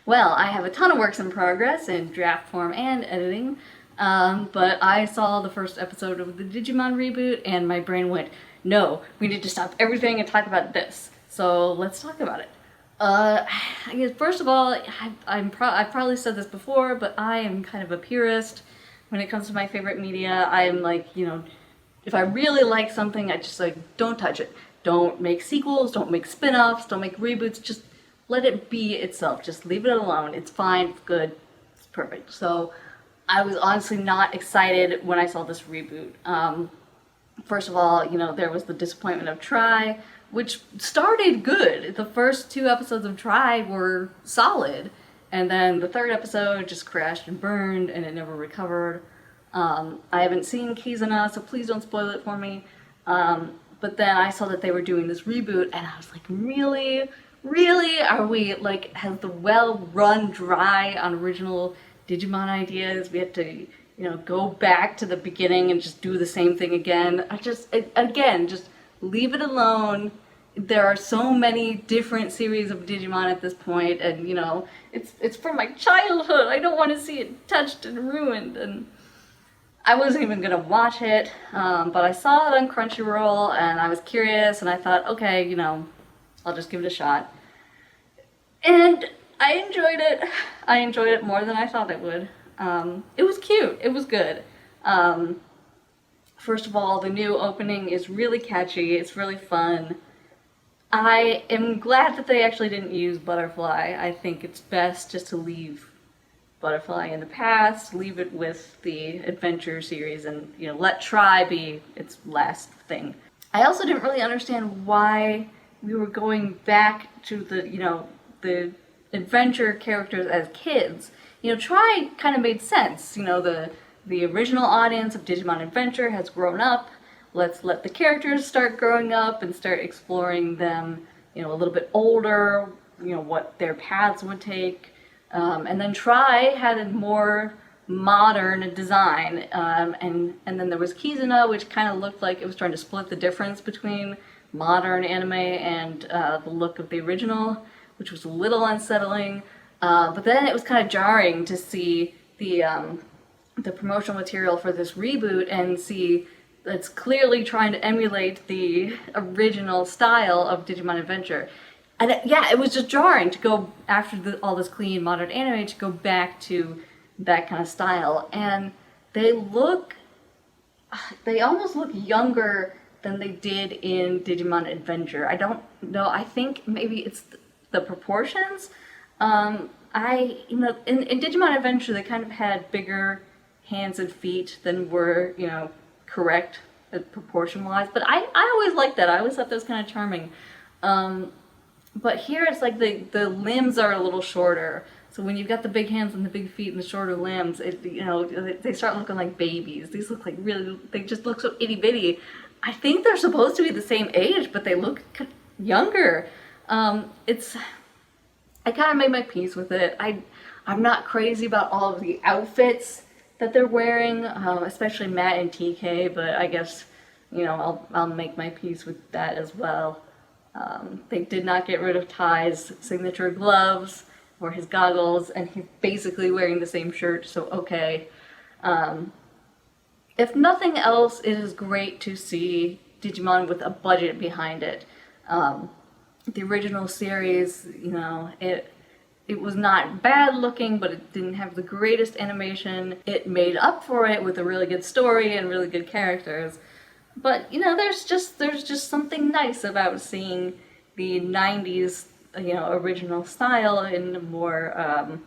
Well, I have a ton of works in progress in draft form and editing, but I saw the first episode of the Digimon reboot and my brain went, no, we need to stop everything and talk about this. So let's talk about it. I guess first of all, I've probably said this before, but I am kind of a purist when it comes to my favorite media. I'm like, if I really like something, I just like, don't touch it. Don't make sequels, don't make spin-offs, don't make reboots, just let it be itself. Just leave it alone. It's fine, it's good, it's perfect. So I was honestly not excited when I saw this reboot. First of all, there was the disappointment of Try, which started good. The first 2 episodes of Try were solid, and then the 3rd episode just crashed and burned, and it never recovered. I haven't seen Kizuna, so please don't spoil it for me. But then I saw that they were doing this reboot, and I was like, really? Really? Are we, like, has the well run dry on original Digimon ideas? We have to, go back to the beginning and just do the same thing again? Again, just leave it alone. There are so many different series of Digimon at this point, and, it's from my childhood. I don't want to see it touched and ruined, and I wasn't even gonna watch it, but I saw it on Crunchyroll, and I was curious, and I thought, okay, I'll just give it a shot. And I enjoyed it. I enjoyed it more than I thought it would. It was cute. It was good. First of all, the new opening is really catchy. It's really fun. I am glad that they actually didn't use Butterfly. I think it's best just to leave Butterfly in the past, leave it with the Adventure series, and let Try be its last thing. I also didn't really understand why we were going back to the Adventure characters as kids. Try kind of made sense. The original audience of Digimon Adventure has grown up. Let's let the characters start growing up and start exploring them, a little bit older, what their paths would take. And then Try had a more modern design, and then there was Kizuna, which kind of looked like it was trying to split the difference between modern anime and the look of the original, which was a little unsettling. But then it was kind of jarring to see the promotional material for this reboot and see that's clearly trying to emulate the original style of Digimon Adventure. And it was just jarring to go after all this clean modern anime to go back to that kind of style. And they almost look younger than they did in Digimon Adventure. I don't know. I think maybe it's the proportions. In Digimon Adventure, they kind of had bigger hands and feet than were, correct proportion-wise. But I always liked that. I always thought that was kind of charming. But here it's like the limbs are a little shorter. So when you've got the big hands and the big feet and the shorter limbs, they start looking like babies. These look like they just look so itty bitty. I think they're supposed to be the same age, but they look younger. I kind of made my peace with it. I'm not crazy about all of the outfits that they're wearing, especially Matt and TK, but I guess, I'll make my peace with that as well. They did not get rid of Ty's signature gloves or his goggles, and he's basically wearing the same shirt, so okay. If nothing else, it is great to see Digimon with a budget behind it. The original series, it was not bad looking, but it didn't have the greatest animation. It made up for it with a really good story and really good characters. But, there's just something nice about seeing the 90s, original style in more,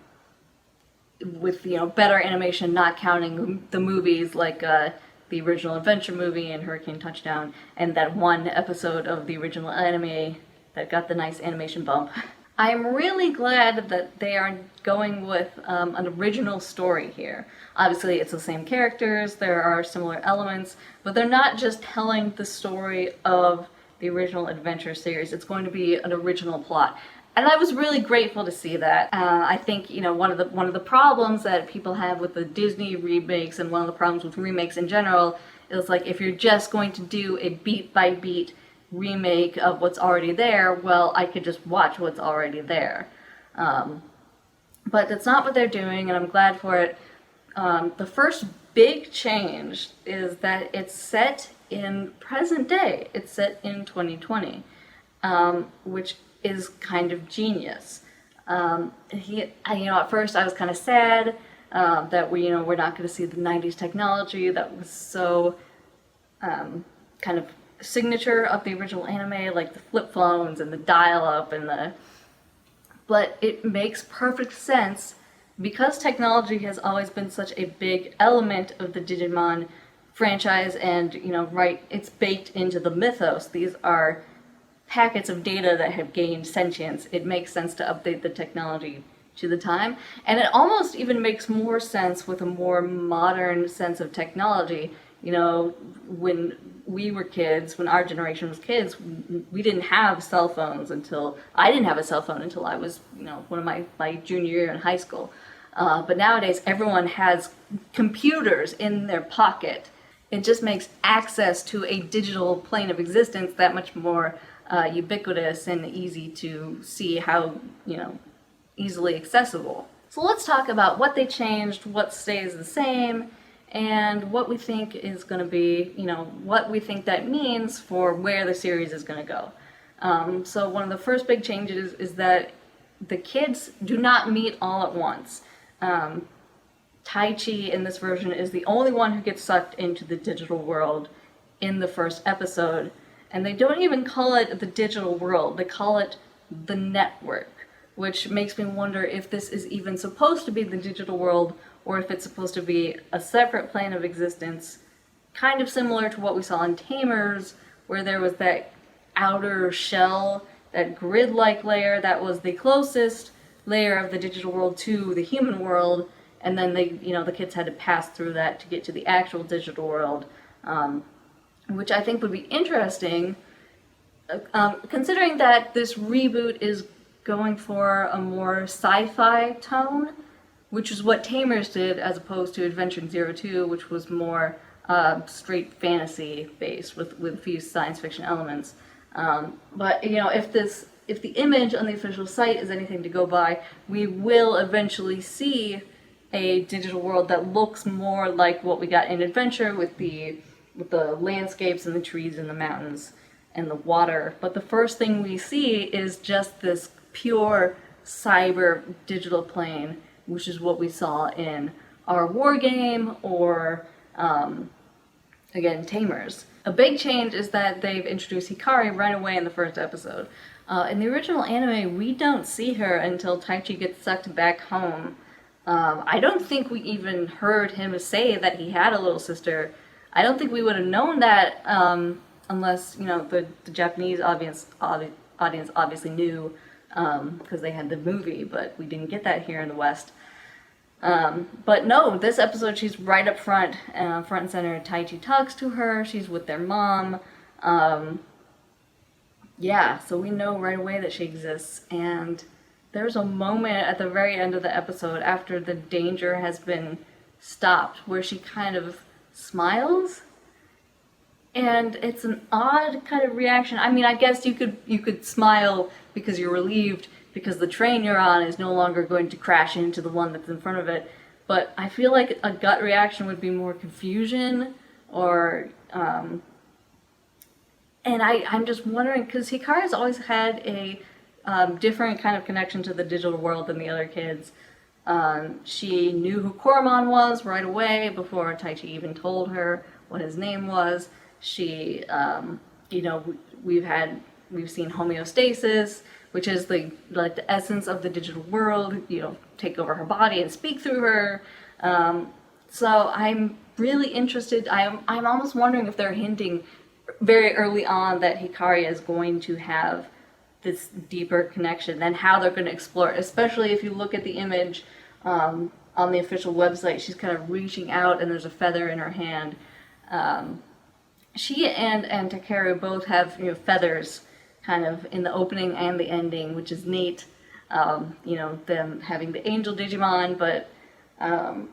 with, better animation, not counting the movies like the original Adventure movie and Hurricane Touchdown, and that one episode of the original anime that got the nice animation bump. I'm really glad that they are going with an original story here. Obviously, it's the same characters, there are similar elements, but they're not just telling the story of the original Adventure series. It's going to be an original plot. And I was really grateful to see that. I think, one of the problems that people have with the Disney remakes, and one of the problems with remakes in general, is like if you're just going to do a beat-by-beat remake of what's already there, well, I could just watch what's already there. But that's not what they're doing, and I'm glad for it. The first big change is that it's set in present day. It's set in 2020, which is kind of genius. At first I was kind of sad that we're not going to see the 90s technology that was so kind of signature of the original anime, like the flip phones and the dial-up but it makes perfect sense because technology has always been such a big element of the Digimon franchise, and it's baked into the mythos. These are packets of data that have gained sentience. It makes sense to update the technology to the time, and it almost even makes more sense with a more modern sense of technology. When we were kids, when our generation was kids, we didn't have cell phones I didn't have a cell phone until I was, one of my junior year in high school. But nowadays, everyone has computers in their pocket. It just makes access to a digital plane of existence that much more ubiquitous and easy to see how, easily accessible. So let's talk about what they changed, what stays the same, and what we think is going to be, what we think that means for where the series is going to go. So one of the first big changes is that the kids do not meet all at once. Taichi in this version is the only one who gets sucked into the digital world in the first episode, and they don't even call it the digital world, they call it the network, which makes me wonder if this is even supposed to be the digital world or if it's supposed to be a separate plane of existence, kind of similar to what we saw in Tamers, where there was that outer shell, that grid-like layer that was the closest layer of the digital world to the human world, and then the kids had to pass through that to get to the actual digital world, which I think would be interesting, considering that this reboot is going for a more sci-fi tone, which is what Tamers did, as opposed to Adventure 02, which was more straight fantasy based with a few science fiction elements. But if the image on the official site is anything to go by, we will eventually see a digital world that looks more like what we got in Adventure with the landscapes and the trees and the mountains and the water. But the first thing we see is just this pure cyber digital plane, which is what we saw in our war game or, again, Tamers. A big change is that they've introduced Hikari right away in the first episode. In the original anime, we don't see her until Taichi gets sucked back home. I don't think we even heard him say that he had a little sister. I don't think we would have known that unless, the Japanese audience obviously knew because they had the movie, but we didn't get that here in the West. But no, this episode she's right up front and center. Taichi talks to her, she's with their mom. So we know right away that she exists, and there's a moment at the very end of the episode after the danger has been stopped where she kind of smiles, and it's an odd kind of reaction. I mean, I guess you could smile because you're relieved because the train you're on is no longer going to crash into the one that's in front of it, but I feel like a gut reaction would be more confusion or and I'm just wondering, because Hikari's always had a different kind of connection to the digital world than the other kids. She knew who Koromon was right away before Taichi even told her what his name was. She, we've seen homeostasis, which is the essence of the digital world, take over her body and speak through her. So I'm really interested. I'm almost wondering if they're hinting very early on that Hikari is going to have this deeper connection and how they're going to explore it, especially if you look at the image on the official website. She's kind of reaching out and there's a feather in her hand. She and Takeru both have feathers kind of in the opening and the ending, which is neat. Them having the angel Digimon, but I'm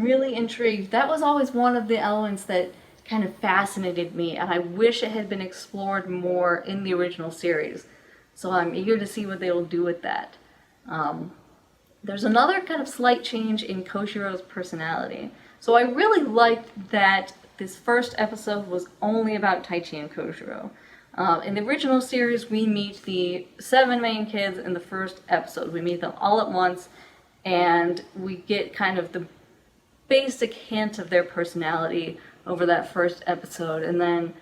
really intrigued. That was always one of the elements that kind of fascinated me, and I wish it had been explored more in the original series. So I'm eager to see what they will do with that. There's another kind of slight change in Koshiro's personality. So I really liked that this first episode was only about Taichi and Koshiro. In the original series, we meet the 7 main kids in the first episode. We meet them all at once, and we get kind of the basic hint of their personality over that first episode, and then,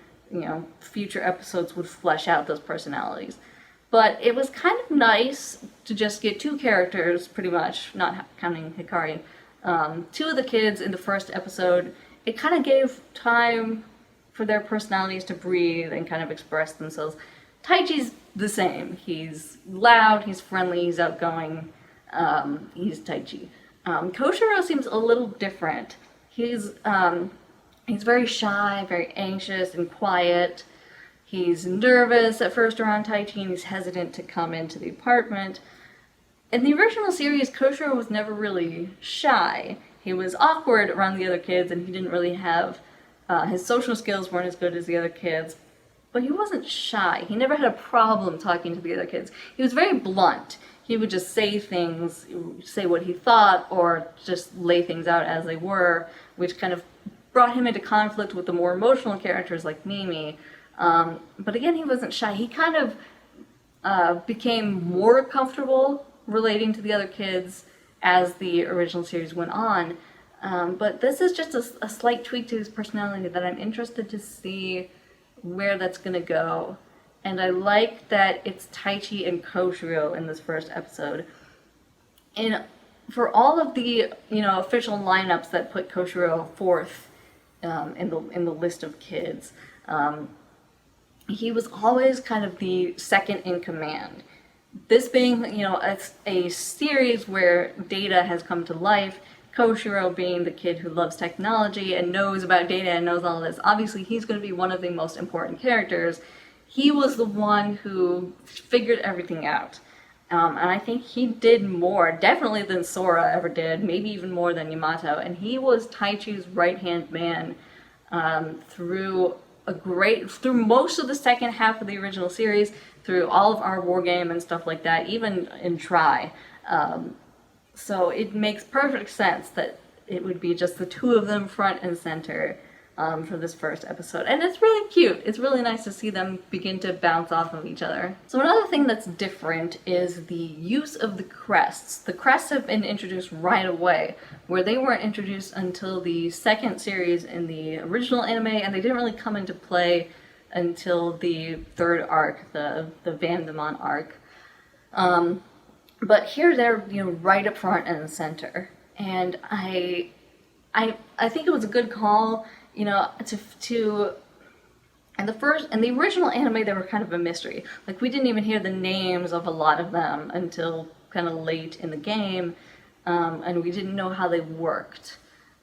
future episodes would flesh out those personalities. But it was kind of nice to just get 2 characters, pretty much, not counting Hikari. 2 of the kids in the first episode. It kind of gave time for their personalities to breathe and kind of express themselves. Taichi's the same. He's loud, he's friendly, he's outgoing. He's Taichi. Koshiro seems a little different. He's very shy, very anxious and quiet. He's nervous at first around Taichi, and he's hesitant to come into the apartment. In the original series, Koshiro was never really shy. He was awkward around the other kids, and he didn't really have... his social skills weren't as good as the other kids, but he wasn't shy. He never had a problem talking to the other kids. He was very blunt. He would just say things, say what he thought, or just lay things out as they were, which kind of brought him into conflict with the more emotional characters like Mimi. But again, he wasn't shy. He kind of became more comfortable relating to the other kids as the original series went on. But this is just a slight tweak to his personality that I'm interested to see where that's going to go. And I like that it's Taichi and Koshiro in this first episode. And for all of the, official lineups that put Koshiro fourth in the list of kids, he was always kind of the second in command. This being, a series where data has come to life, Koshiro being the kid who loves technology and knows about data and knows all this, obviously he's going to be one of the most important characters. He was the one who figured everything out. And I think he did more, definitely than Sora ever did, maybe even more than Yamato. And he was Taichi's right-hand man through most of the second half of the original series, through all of our war game and stuff like that, even in Try. So it makes perfect sense that it would be just the 2 of them front and center for this first episode. And it's really cute. It's really nice to see them begin to bounce off of each other. So another thing that's different is the use of the crests. The crests have been introduced right away, where they weren't introduced until the second series in the original anime, and they didn't really come into play until the 3rd arc, the Vandemon arc. But here they're, right up front and center. And I think it was a good call, in the original anime they were kind of a mystery. Like, we didn't even hear the names of a lot of them until kind of late in the game, and we didn't know how they worked.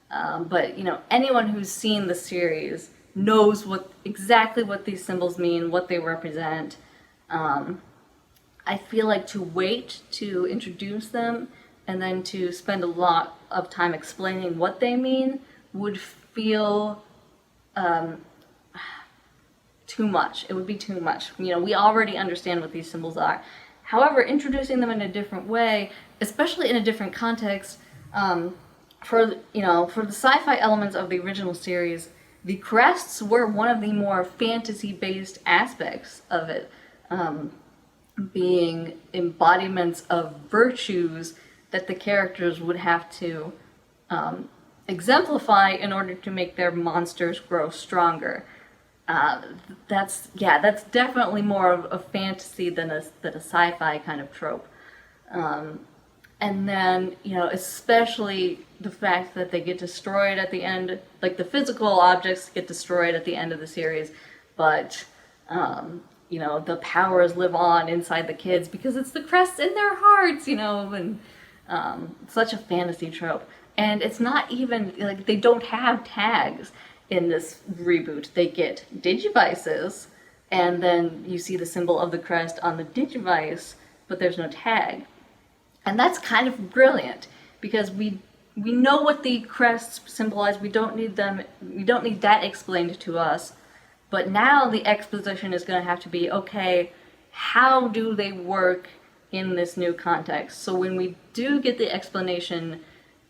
But, anyone who's seen the series knows exactly what these symbols mean, what they represent. I feel like to wait to introduce them and then to spend a lot of time explaining what they mean would feel too much. It would be too much. We already understand what these symbols are. However, introducing them in a different way, especially in a different context, for the sci-fi elements of the original series, the crests were one of the more fantasy-based aspects of it, being embodiments of virtues that the characters would have to exemplify in order to make their monsters grow stronger. That's definitely more of a fantasy than a sci-fi kind of trope. And then, especially the fact that they get destroyed at the end, like the physical objects get destroyed at the end of the series, but, the powers live on inside the kids because it's the crests in their hearts, and such a fantasy trope. And it's not even, they don't have tags in this reboot. They get digivices, and then you see the symbol of the crest on the digivice, but there's no tag. And that's kind of brilliant, because we know what the crests symbolize. We don't need that explained to us. But now the exposition is going to have to be, okay, how do they work in this new context. So when we do get the explanation,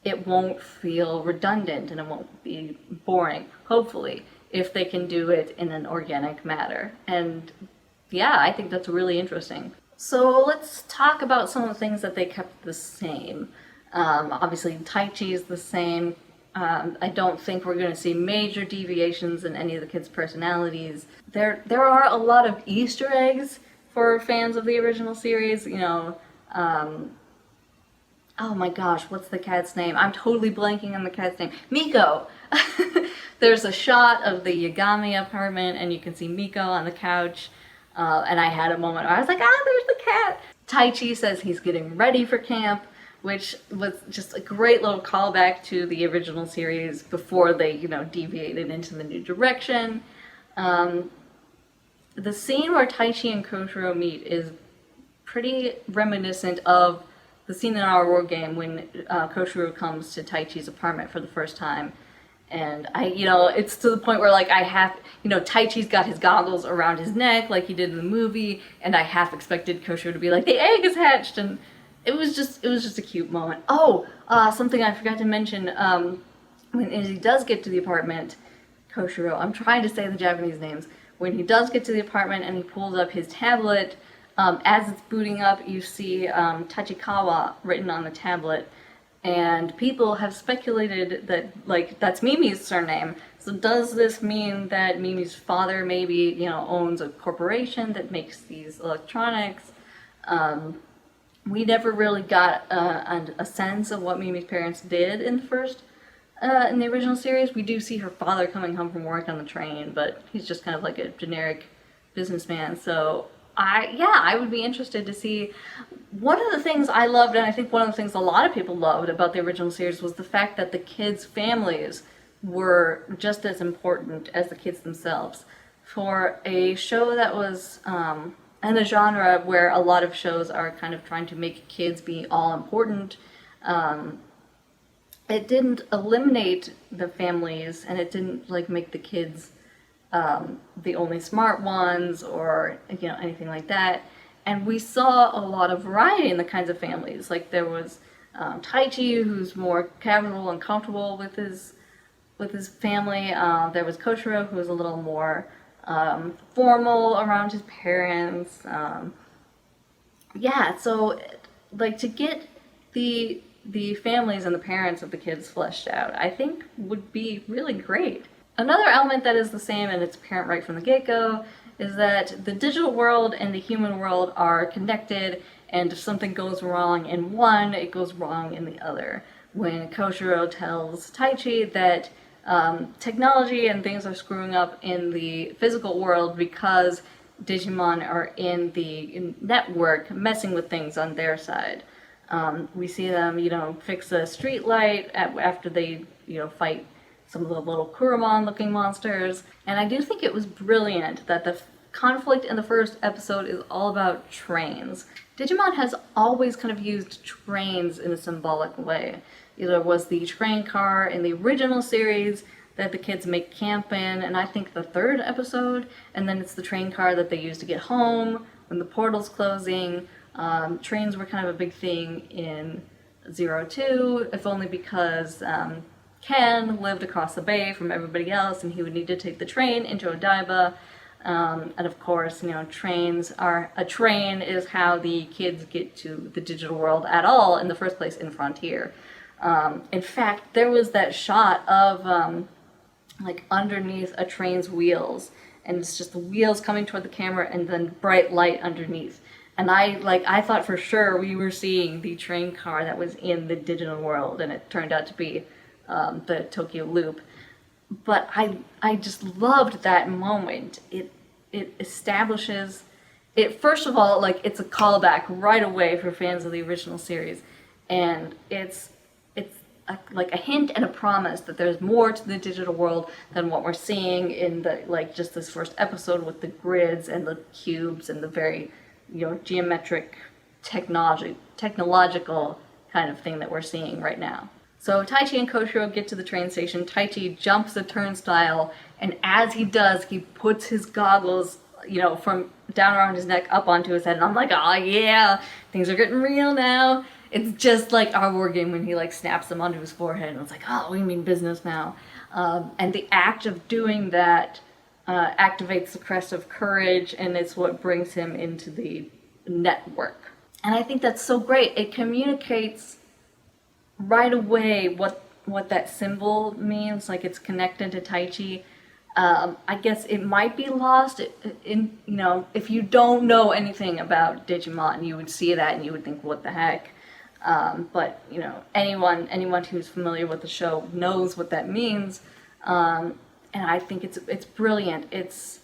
it won't feel redundant and it won't be boring, hopefully, if they can do it in an organic manner. And yeah, I think that's really interesting. So let's talk about some of the things that they kept the same. Obviously, Tai Chi is the same. I don't think we're going to see major deviations in any of the kids' personalities. There are a lot of Easter eggs for fans of the original series. You know, oh my gosh, what's the cat's name? I'm totally blanking on the cat's name. Miko! There's a shot of the Yagami apartment, and you can see Miko on the couch. And I had a moment where I was like, ah, there's the cat! Tai Chi says he's getting ready for camp, which was just a great little callback to the original series before they, you know, deviated into the new direction. The scene where Tai Chi and Koshiro meet is pretty reminiscent of the scene in our war game when Koshiro comes to Tai Chi's apartment for the first time. And it's to the point where, like, Tai Chi's got his goggles around his neck like he did in the movie, and I half expected Koshiro to be like, the egg is hatched, and it was just a cute moment. Oh, something I forgot to mention, when he does get to the apartment, Koshiro, I'm trying to say the Japanese names, when he does get to the apartment and he pulls up his tablet, as it's booting up, you see Tachikawa written on the tablet. And people have speculated that, like, that's Mimi's surname. So does this mean that Mimi's father maybe, owns a corporation that makes these electronics? We never really got a sense of what Mimi's parents did in the original series. We do see her father coming home from work on the train, but he's just kind of like a generic businessman. So I would be interested to see. One of the things I loved, and I think one of the things a lot of people loved about the original series, was the fact that the kids' families were just as important as the kids themselves. For a show that was in a genre where a lot of shows are kind of trying to make kids be all important, it didn't eliminate the families, and it didn't make the kids the only smart ones or anything like that. And we saw a lot of variety in the kinds of families. Like there was Tai Chi, who's more casual and comfortable with his family. There was Koshiro, who was a little more formal around his parents. So to get the families and the parents of the kids fleshed out, I think would be really great. Another element that is the same, and it's apparent right from the get-go, is that the digital world and the human world are connected, and if something goes wrong in one, it goes wrong in the other. When Koshiro tells Tai Chi that technology and things are screwing up in the physical world because Digimon are in the network messing with things on their side. We see them, fix a street light after they, fight some of the little Kurumon-looking monsters. And I do think it was brilliant that the conflict in the first episode is all about trains. Digimon has always kind of used trains in a symbolic way. There was the train car in the original series that the kids make camp in, and I think the third episode, and then it's the train car that they use to get home when the portal's closing. Trains were kind of a big thing in 02, if only because Ken lived across the bay from everybody else, and he would need to take the train into Odaiba. And of course, trains are, a train is how the kids get to the digital world at all in the first place in Frontier. In fact, there was that shot of underneath a train's wheels, and it's just the wheels coming toward the camera and then bright light underneath. And I thought for sure we were seeing the train car that was in the digital world, and it turned out to be the Tokyo Loop. But I just loved that moment. It establishes it, first of all, it's a callback right away for fans of the original series, and it's a hint and a promise that there's more to the digital world than what we're seeing in the just this first episode with the grids and the cubes and the very geometric technological kind of thing that we're seeing right now. So Tai Chi and Koshiro get to the train station. Tai Chi jumps the turnstile, and as he does, he puts his goggles, from down around his neck, up onto his head, and I'm like, oh yeah, things are getting real now. It's just like our war game when he like snaps them onto his forehead, and it's like, oh, we mean business now. And the act of doing that activates the crest of courage, and it's what brings him into the network. And I think that's so great. It communicates right away what that symbol means, like it's connected to Tai Chi. I guess it might be lost in, you know, if you don't know anything about Digimon, you would see that and you would think, what the heck? But, you know, anyone who's familiar with the show knows what that means. And I think it's brilliant. It's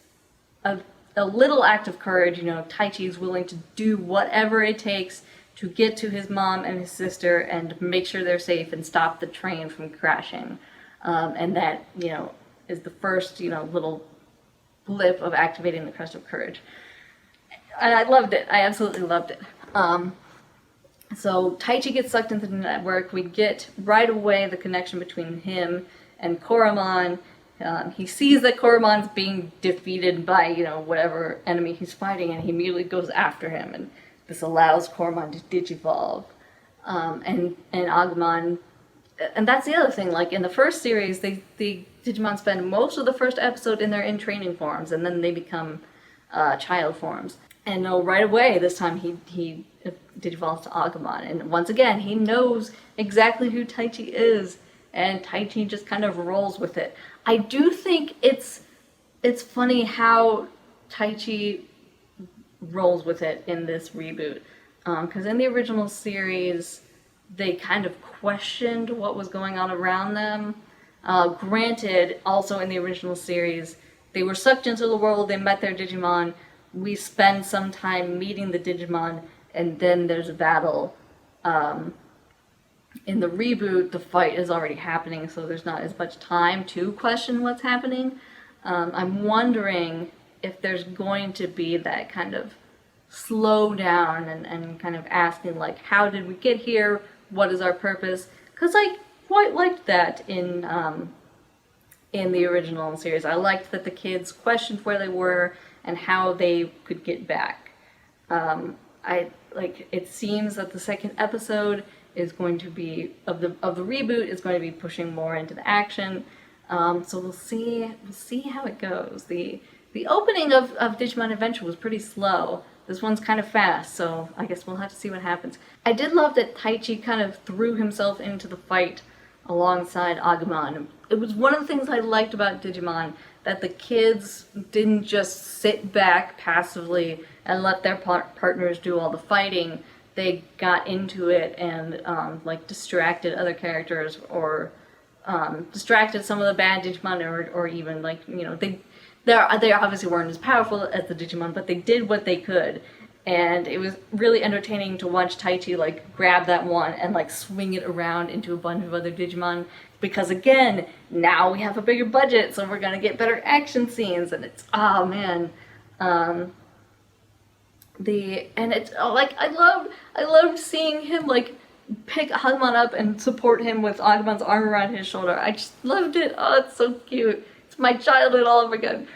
a little act of courage. You know, Tai Chi is willing to do whatever it takes to get to his mom and his sister and make sure they're safe and stop the train from crashing. And that, you know, is the first, you know, little blip of activating the crest of courage. And I loved it. I absolutely loved it. So Tai Chi gets sucked into the network. We get right away the connection between him and Koromon. He sees that Koromon's being defeated by, you know, whatever enemy he's fighting, and he immediately goes after him, and this allows Koromon to digivolve. And Agumon, and that's the other thing, like in the first series, the Digimon spend most of the first episode in their in-training forms, and then they become child forms. And no, right away, this time he digivolves to Agumon, and once again, he knows exactly who Tai Chi is, and Tai Chi just kind of rolls with it. I do think it's funny how Tai Chi rolls with it in this reboot, because in the original series, they kind of questioned what was going on around them. Granted, also in the original series, they were sucked into the world, they met their Digimon, we spend some time meeting the Digimon, and then there's a battle. In the reboot, the fight is already happening, so there's not as much time to question what's happening. I'm wondering if there's going to be that kind of slow down and kind of asking, like, how did we get here? What is our purpose? Because I quite liked that in the original series. I liked that the kids questioned where they were and how they could get back. It seems that the second episode is going to be of the reboot is going to be pushing more into the action. So we'll see how it goes. The opening of Digimon Adventure was pretty slow. This one's kind of fast, so I guess we'll have to see what happens. I did love that Tai Chi kind of threw himself into the fight alongside Agumon. It was one of the things I liked about Digimon, that the kids didn't just sit back passively and let their partners do all the fighting. They got into it and distracted other characters, or distracted some of the bad Digimon, or even they obviously weren't as powerful as the Digimon, but they did what they could. And it was really entertaining to watch Tai Chi grab that one and swing it around into a bunch of other Digimon, because again, now we have a bigger budget, so we're gonna get better action scenes, and it's, oh man. I loved seeing him pick Agumon up and support him with Agumon's arm around his shoulder. I just loved it. Oh, it's so cute. It's my childhood all over again.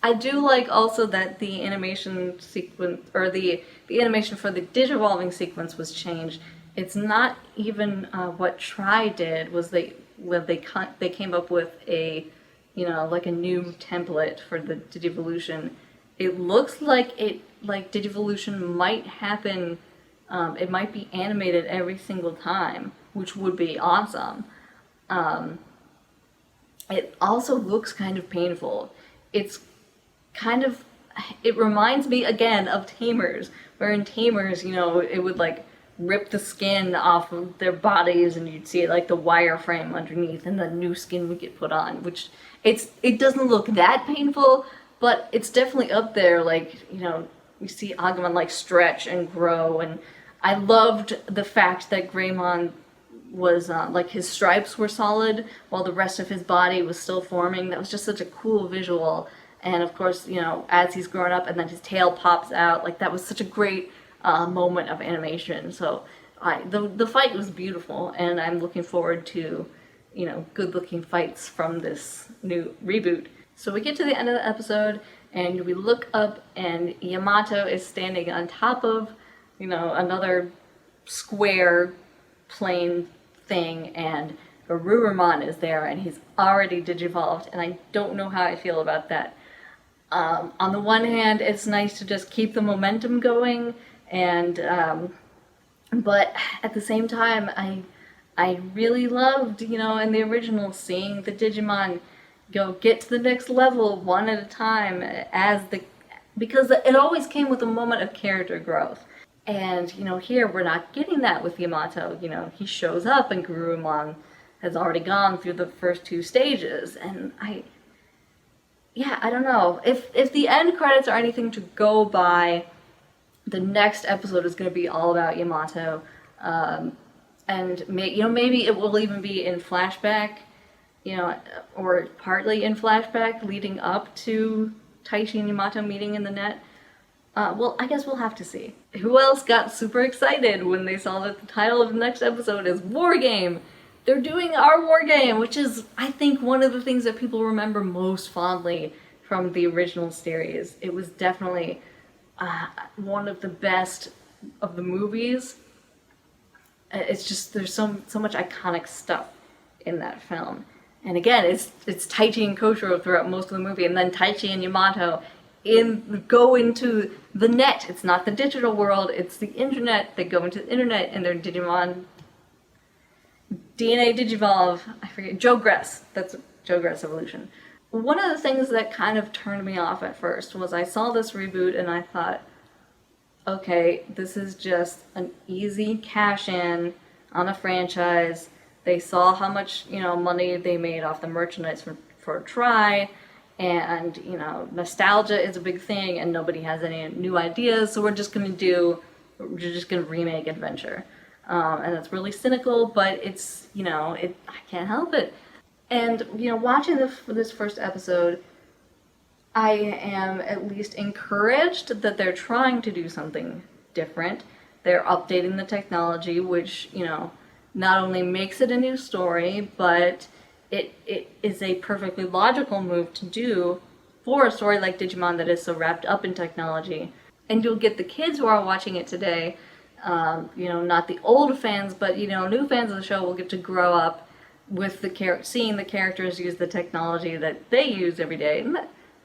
I do like also that the animation sequence, or the animation for the digivolving sequence was changed. It's not even what Tri did. Was they came up with a a new template for the Digivolution. It looks like Digivolution might happen. It might be animated every single time, which would be awesome. It also looks kind of painful. It reminds me again of Tamers, where in Tamers, it would rip the skin off of their bodies, and you'd see the wireframe underneath, and the new skin would get put on, which it doesn't look that painful, but it's definitely up there. We see Agumon stretch and grow, and I loved the fact that Greymon was his stripes were solid while the rest of his body was still forming. That was just such a cool visual. And of course, as he's grown up and then his tail pops out, that was such a great moment of animation. So the fight was beautiful, and I'm looking forward to good looking fights from this new reboot. So we get to the end of the episode, and we look up and Yamato is standing on top of, another square plane thing, and Garurumon is there, and he's already digivolved, and I don't know how I feel about that. On the one hand, it's nice to just keep the momentum going, and but at the same time, I really loved, in the original, seeing the Digimon get to the next level one at a time because it always came with a moment of character growth. And, here we're not getting that with Yamato. He shows up and Garurumon has already gone through the first 2 stages. And I don't know. If the end credits are anything to go by, the next episode is going to be all about Yamato. And maybe it will even be in flashback, or partly in flashback leading up to Taichi and Yamato meeting in the net. Well, I guess we'll have to see. Who else got super excited when they saw that the title of the next episode is War Game? They're doing our War Game, which is, I think, one of the things that people remember most fondly from the original series. It was definitely one of the best of the movies. It's just, there's so much iconic stuff in that film. And again, it's Taichi and Koshiro throughout most of the movie, and then Taichi and Yamato go into the net. It's not the digital world, it's the internet. They go into the internet and their Digimon DNA Digivolve, I forget, Jogress. That's Jogress Evolution. One of the things that kind of turned me off at first was I saw this reboot and I thought, okay, this is just an easy cash-in on a franchise. They saw how much, money they made off the merchandise for Try, and, nostalgia is a big thing, and nobody has any new ideas, so we're just gonna remake Adventure. And it's really cynical, but it's, I can't help it. And, watching this first episode, I am at least encouraged that they're trying to do something different. They're updating the technology, which, not only makes it a new story, but it is a perfectly logical move to do for a story like Digimon that is so wrapped up in technology. And you'll get the kids who are watching it today, not the old fans, but, new fans of the show will get to grow up with seeing the characters use the technology that they use every day. And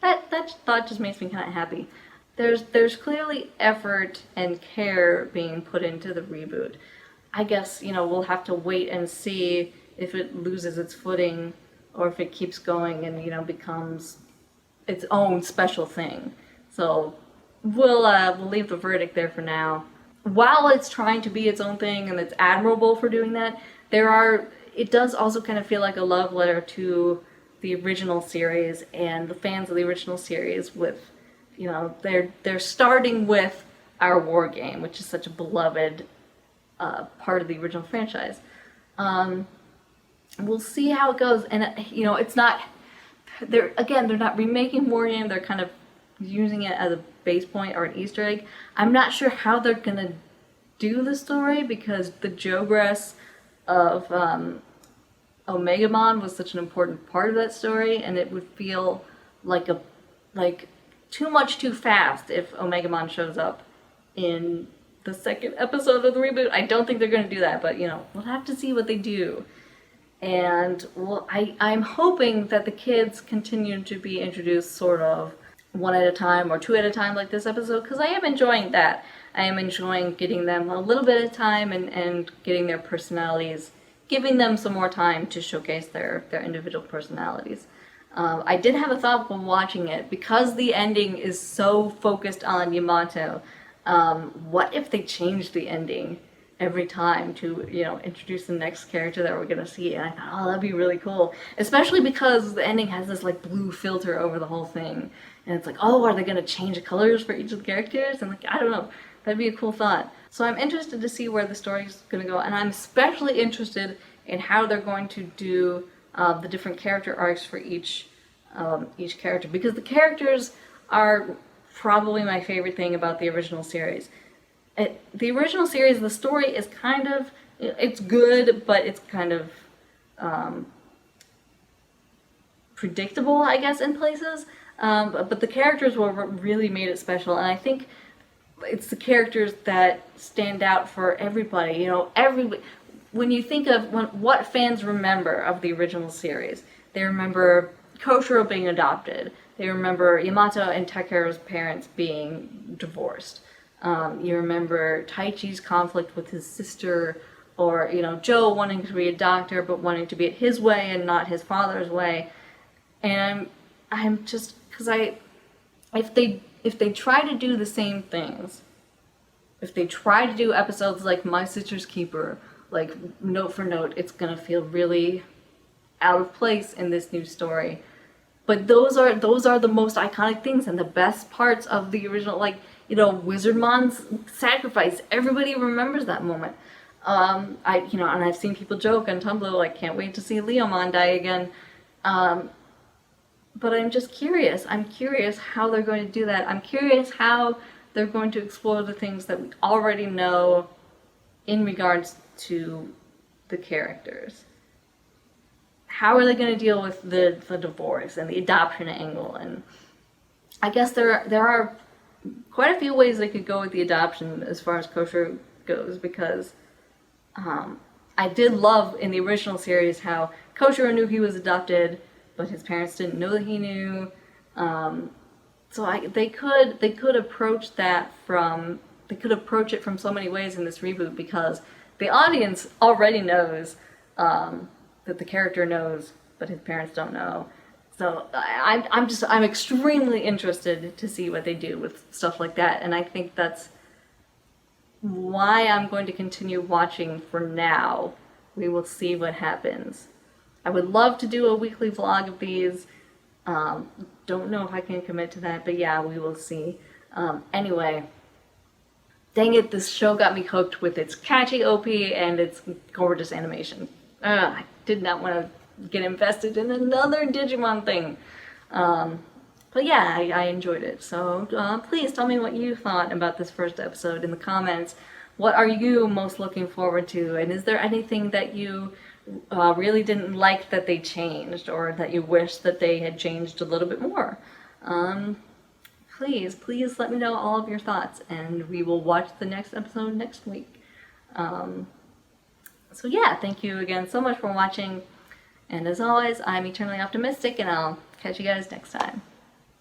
that thought just makes me kind of happy. There's clearly effort and care being put into the reboot. I guess, we'll have to wait and see if it loses its footing or if it keeps going and, becomes its own special thing. So we'll leave the verdict there for now. While it's trying to be its own thing and it's admirable for doing that, it does also kind of feel like a love letter to the original series and the fans of the original series with, they're starting with our War Game, which is such a beloved part of the original franchise. We'll see how it goes, and it's not. They're not remaking War Game. They're kind of using it as a base point or an Easter egg. I'm not sure how they're gonna do the story because the Jogress of Omegamon was such an important part of that story, and it would feel like too much too fast if Omegamon shows up in the second episode of the reboot. I don't think they're going to do that, but we'll have to see what they do. And I'm hoping that the kids continue to be introduced sort of one at a time or 2 at a time like this episode, because I am enjoying that. I am enjoying getting them a little bit at a time and getting their personalities, giving them some more time to showcase their individual personalities. I did have a thought while watching it, because the ending is so focused on Yamato. What if they change the ending every time to, introduce the next character that we're gonna see? And I thought, oh, that'd be really cool. Especially because the ending has this blue filter over the whole thing. And it's oh, are they gonna change the colors for each of the characters? And I don't know, that'd be a cool thought. So I'm interested to see where the story's gonna go, and I'm especially interested in how they're going to do the different character arcs for each character, because the characters are probably my favorite thing about the original series. The original series, the story is kind of, it's good, but it's kind of predictable, I guess, in places. But the characters were what really made it special, and I think it's the characters that stand out for everybody. You know, when you think of what fans remember of the original series, they remember Koshiro being adopted. They remember Yamato and Takeru's parents being divorced. You remember Taichi's conflict with his sister, or, you know, Joe wanting to be a doctor but wanting to be it his way and not his father's way. And I'm just, because if they try to do the same things, if they try to do episodes like My Sister's Keeper, like note for note, it's gonna feel really out of place in this new story. But those are the most iconic things and the best parts of the original. Like, you know, Wizardmon's sacrifice. Everybody remembers that moment. And I've seen people joke on Tumblr, like, can't wait to see Leomon die again. But I'm just curious. I'm curious how they're going to do that. I'm curious how they're going to explore the things that we already know in regards to the characters. How are they going to deal with the divorce and the adoption angle? And I guess there are quite a few ways they could go with the adoption as far as Koshiro goes, because I did love in the original series how Koshiro knew he was adopted, but his parents didn't know that he knew. They could approach it from so many ways in this reboot, because the audience already knows that the character knows, but his parents don't know. So I'm extremely interested to see what they do with stuff like that, and I think that's why I'm going to continue watching for now. We will see what happens. I would love to do a weekly vlog of these. Don't know if I can commit to that, but yeah, we will see. Anyway, dang it, this show got me hooked with its catchy OP and its gorgeous animation. I did not want to get invested in another Digimon thing. But yeah, I enjoyed it. So please tell me what you thought about this first episode in the comments. What are you most looking forward to? And is there anything that you really didn't like that they changed, or that you wish that they had changed a little bit more? Please let me know all of your thoughts, and we will watch the next episode next week. So yeah, thank you again so much for watching, and as always, I'm eternally optimistic, and I'll catch you guys next time.